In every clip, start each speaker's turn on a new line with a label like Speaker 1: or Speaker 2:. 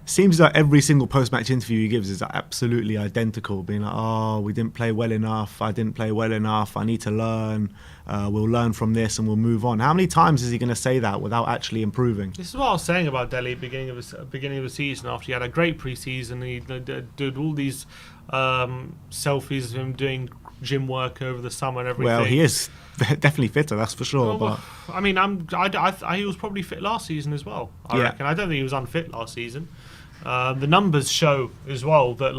Speaker 1: seems like every single post-match interview he gives is absolutely identical, being like, oh, we didn't play well enough, I didn't play well enough, I need to learn, we'll learn from this and we'll move on. How many times is he going to say that without actually improving?
Speaker 2: This is what I was saying about Dele beginning of the season. After he had a great pre-season, he did all these selfies of him doing gym work over the summer and everything.
Speaker 1: Well, he is definitely fitter, that's for sure.
Speaker 2: Well, but I mean, he was probably fit last season as well. I reckon. I don't think he was unfit last season. The numbers show as well that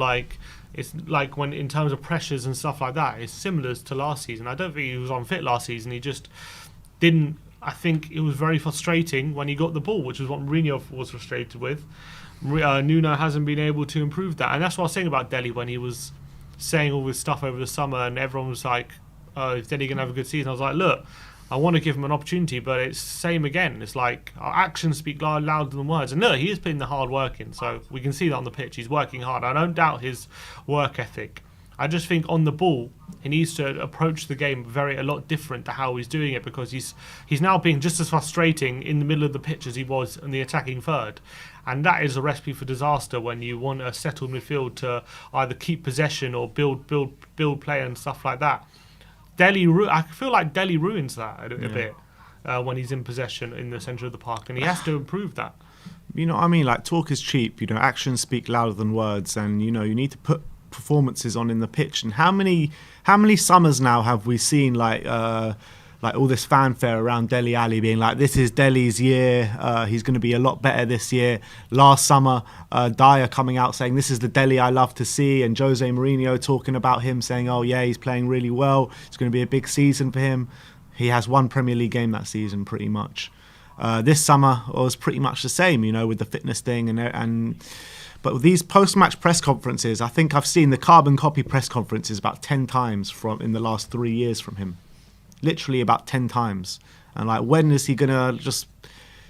Speaker 2: it's like when in terms of pressures and stuff like that, it's similar to last season. I don't think he was unfit last season. He just didn't. I think it was very frustrating when he got the ball, which was what Mourinho was frustrated with. Nuno hasn't been able to improve that, and that's what I was saying about Dele when he was saying all this stuff over the summer, and everyone was like, "Oh, is Dele gonna have a good season?" I was like, "Look, I want to give him an opportunity, but it's the same again. It's like our actions speak louder than words." And no, he is putting the hard work in, so we can see that on the pitch. He's working hard. I don't doubt his work ethic. I just think on the ball, he needs to approach the game a lot different to how he's doing it, because he's now being just as frustrating in the middle of the pitch as he was in the attacking third. And that is a recipe for disaster when you want a settled midfield to either keep possession or build play and stuff like that. I feel like Dele ruins that a bit when he's in possession in the centre of the park, and he has to improve that.
Speaker 1: You know what I mean? Like, talk is cheap. You know, actions speak louder than words, and you know you need to put performances on in the pitch. And how many summers now have we seen like all this fanfare around Dele Alli being like, this is Dele's year, he's going to be a lot better this year. Last summer, Dyer coming out saying, this is the Dele I love to see, and Jose Mourinho talking about him saying, oh yeah, he's playing really well, it's going to be a big season for him. He has one Premier League game that season pretty much. This summer was pretty much the same, you know, with the fitness thing but with these post-match press conferences, I think I've seen the carbon copy press conferences about 10 times in the last 3 years from him. Literally about 10 times. And like, when is he going to just,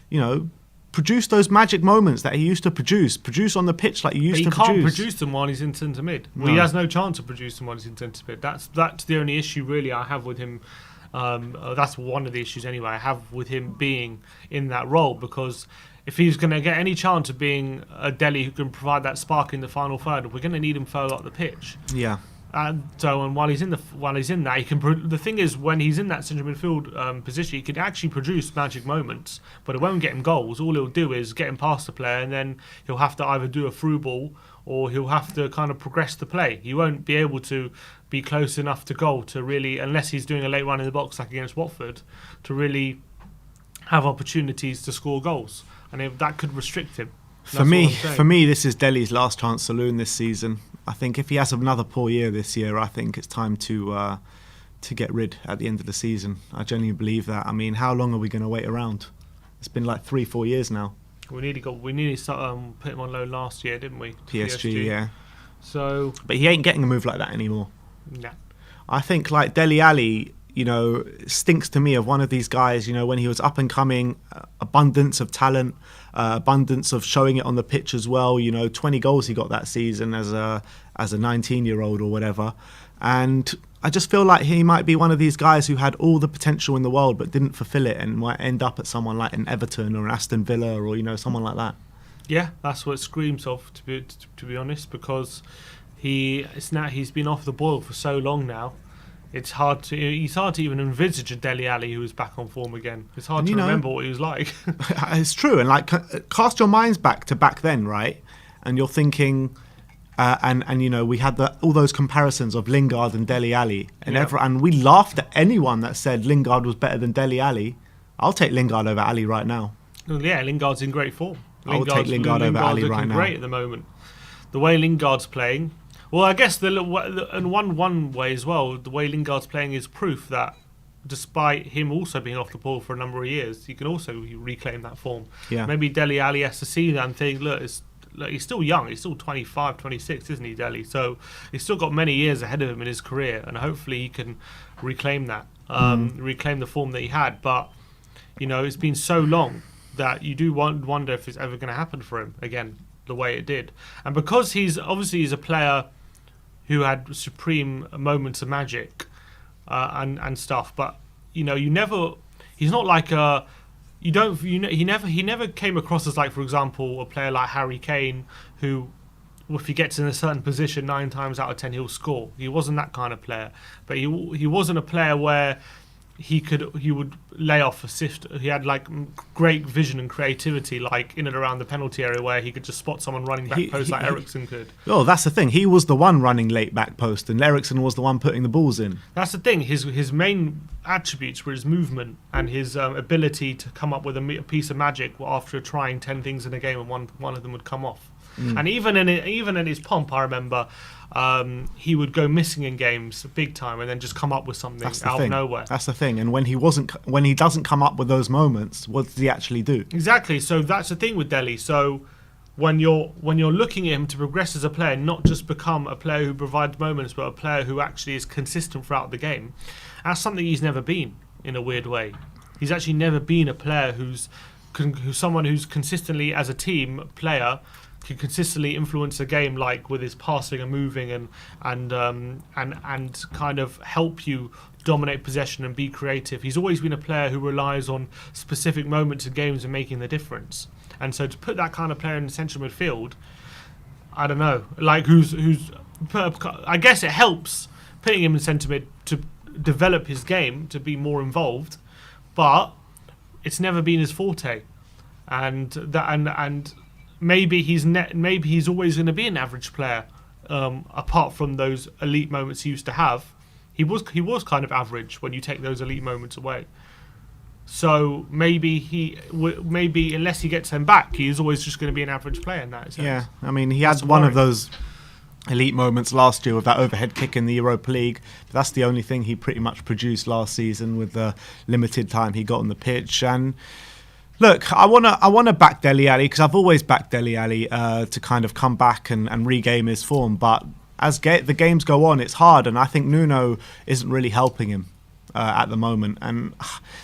Speaker 1: you know, produce those magic moments that he used to produce on the pitch like he used to produce?
Speaker 2: He can't produce them while he's in centre mid. Well, he has no chance of producing them while he's in centre mid. That's the only issue really I have with him. That's one of the issues anyway I have with him being in that role, because if he's going to get any chance of being a Dele who can provide that spark in the final third, we're going to need him further up the pitch.
Speaker 1: Yeah.
Speaker 2: And while he's in that, he can. The thing is, when he's in that central midfield position, he can actually produce magic moments, but it won't get him goals. All he'll do is get him past the player, and then he'll have to either do a through ball or he'll have to kind of progress the play. He won't be able to be close enough to goal to really, unless he's doing a late run in the box like against Watford, to really have opportunities to score goals, and that could restrict him.
Speaker 1: For me, this is Dele's last chance saloon this season. I think if he has another poor year this year, I think it's time to get rid at the end of the season. I genuinely believe that. I mean, how long are we going to wait around? It's been like 3-4 years now.
Speaker 2: We nearly put him on loan last year, didn't we?
Speaker 1: PSG, yeah.
Speaker 2: So,
Speaker 1: but he ain't getting a move like that anymore.
Speaker 2: Yeah.
Speaker 1: I think like Dele Alli, you know, stinks to me of one of these guys, you know, when he was up and coming, abundance of talent, abundance of showing it on the pitch as well. You know, 20 goals he got that season as a 19-year-old or whatever. And I just feel like he might be one of these guys who had all the potential in the world but didn't fulfill it, and might end up at someone like an Everton or an Aston Villa or, you know, someone like that.
Speaker 2: Yeah, that's what it screams of, to be honest, because he's been off the boil for so long now. It's hard to even envisage a Dele Alli who is back on form again. It's hard to remember what he was like.
Speaker 1: It's true, and like, cast your minds back to back then, right? And you're thinking, and you know, we had all those comparisons of Lingard and Dele Alli, and we laughed at anyone that said Lingard was better than Dele Alli. I'll take Lingard over Ali right now.
Speaker 2: Well, yeah, Lingard's in great form.
Speaker 1: I'll take Lingard over Ali right now.
Speaker 2: Great at the moment. The way Lingard's playing. Well, I guess in one way as well, the way Lingard's playing is proof that despite him also being off the ball for a number of years, he can also reclaim that form.
Speaker 1: Yeah.
Speaker 2: Maybe Dele Alli has to see that and think, look, he's still young. He's still 25, 26, isn't he, Dele? So he's still got many years ahead of him in his career, and hopefully he can reclaim that, reclaim the form that he had. But, you know, it's been so long that you do wonder if it's ever going to happen for him again, the way it did. And because he's a player who had supreme moments of magic and stuff, but you know, he's not like a he never came across as, like, for example, a player like Harry Kane, who, if he gets in a certain position 9 times out of 10 he'll score. He wasn't that kind of player, but he wasn't a player where he would lay off a sift. He had, like, great vision and creativity, like in and around the penalty area, where he could just spot someone running back post like Eriksen could.
Speaker 1: Oh, that's the thing. He was the one running late back post, and Eriksen was the one putting the balls in.
Speaker 2: That's the thing. His main attributes were his movement and his ability to come up with a piece of magic after trying 10 things in a game, and one of them would come off. And even in his pomp, I remember he would go missing in games big time, and then just come up with something out of nowhere.
Speaker 1: That's the thing. And when he doesn't come up with those moments, what does he actually do?
Speaker 2: Exactly. So that's the thing with Dele. So when you're looking at him to progress as a player, not just become a player who provides moments, but a player who actually is consistent throughout the game, that's something he's never been, in a weird way. He's actually never been a player who's someone who's consistently, as a team player, can consistently influence the game, like with his passing and moving and kind of help you dominate possession and be creative. He's always been a player who relies on specific moments in games and making the difference. And so to put that kind of player in the central midfield, I don't know, like I guess it helps putting him in centre mid to develop his game, to be more involved, but it's never been his forte. And maybe he's always going to be an average player, apart from those elite moments he used to have. He was kind of average when you take those elite moments away. So maybe unless he gets them back, he is always just going to be an average player in that sense.
Speaker 1: Yeah, I mean, he had one of those elite moments last year with that overhead kick in the Europa League. But that's the only thing he pretty much produced last season with the limited time he got on the pitch. And look, I wanna back Dele Alli, because I've always backed Dele Alli to kind of come back and regain his form. But as the games go on, it's hard, and I think Nuno isn't really helping him at the moment. And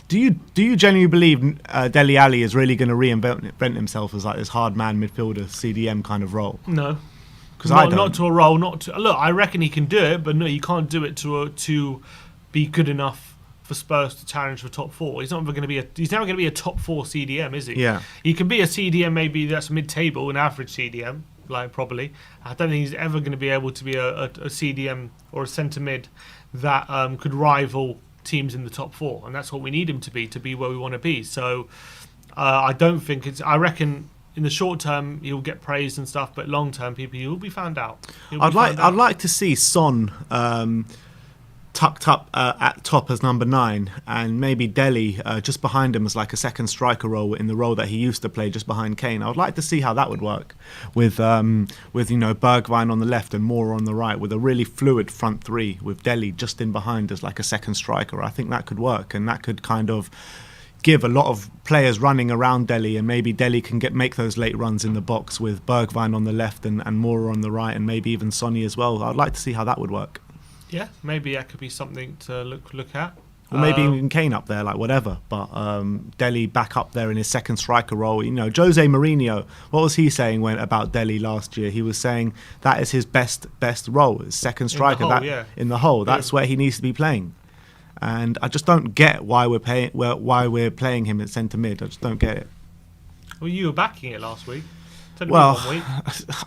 Speaker 1: do you genuinely believe Dele Alli is really going to reinvent himself as like this hard man midfielder, CDM kind of role?
Speaker 2: No,
Speaker 1: because I don't.
Speaker 2: Not to a role. Look, I reckon he can do it, but no, you can't do it to be good enough for Spurs to challenge for top 4. He's never going to be a top 4 CDM, is he?
Speaker 1: Yeah.
Speaker 2: He can be a CDM, maybe that's mid-table, an average CDM, like probably. I don't think he's ever going to be able to be a CDM or a centre mid that could rival teams in the top 4, and that's what we need him to be where we want to be. So I don't think I reckon in the short term he'll get praised and stuff, but long term he will be found out.
Speaker 1: I'd like to see Son tucked up at top as number 9, and maybe Dele just behind him as like a second striker role, in the role that he used to play just behind Kane. I would like to see how that would work with Bergwijn on the left and Moore on the right, with a really fluid front 3 with Dele just in behind as like a second striker. I think that could work, and that could kind of give a lot of players running around Dele, and maybe Dele can make those late runs in the box with Bergwijn on the left and Moore on the right, and maybe even Sonny as well. I'd like to see how that would work.
Speaker 2: Yeah, maybe that could be something to look at.
Speaker 1: Or maybe even Kane up there, like whatever. But Dele back up there in his second striker role. You know, Jose Mourinho, what was he saying about Dele last year? He was saying that is his best role, his second striker. In the hole, that's where he needs to be playing. And I just don't get why we're playing him at centre mid. I just don't get it.
Speaker 2: Well, you were backing it last week.
Speaker 1: Well, 1 week.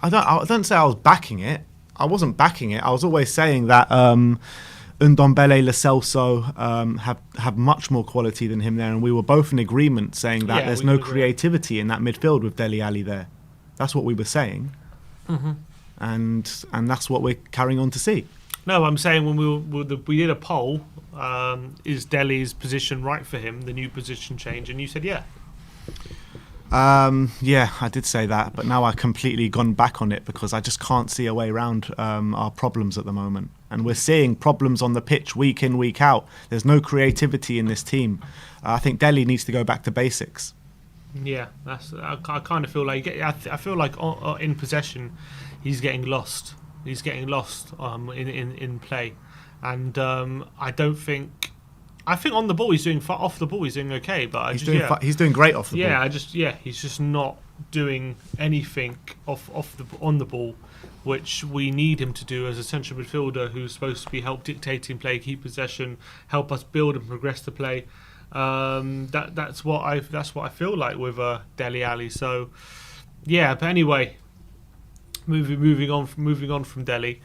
Speaker 1: I don't say I was backing it. I wasn't backing it. I was always saying that Ndombele, Lo Celso have much more quality than him there, and we were both in agreement saying that there's no creativity in that midfield with Dele Alli there. That's what we were saying, and that's what we're carrying on to see. No,
Speaker 2: I'm saying when we did a poll, is Dele's position right for him, the new position change, and you said yeah.
Speaker 1: Yeah, I did say that, but now I've completely gone back on it because I just can't see a way around our problems at the moment. And we're seeing problems on the pitch week in, week out. There's no creativity in this team. I think Dele needs to go back to basics.
Speaker 2: Yeah, I kind of feel like I feel like in possession, he's getting lost. He's getting lost in play, and I don't think I think on the ball he's doing off the ball he's doing okay, but
Speaker 1: he's doing great off the ball.
Speaker 2: He's just not doing anything on the ball, which we need him to do as a central midfielder who's supposed to be help dictating play, keep possession, help us build and progress the play. That's what I feel like with Dele Alli. So yeah, but anyway, moving on from Dele.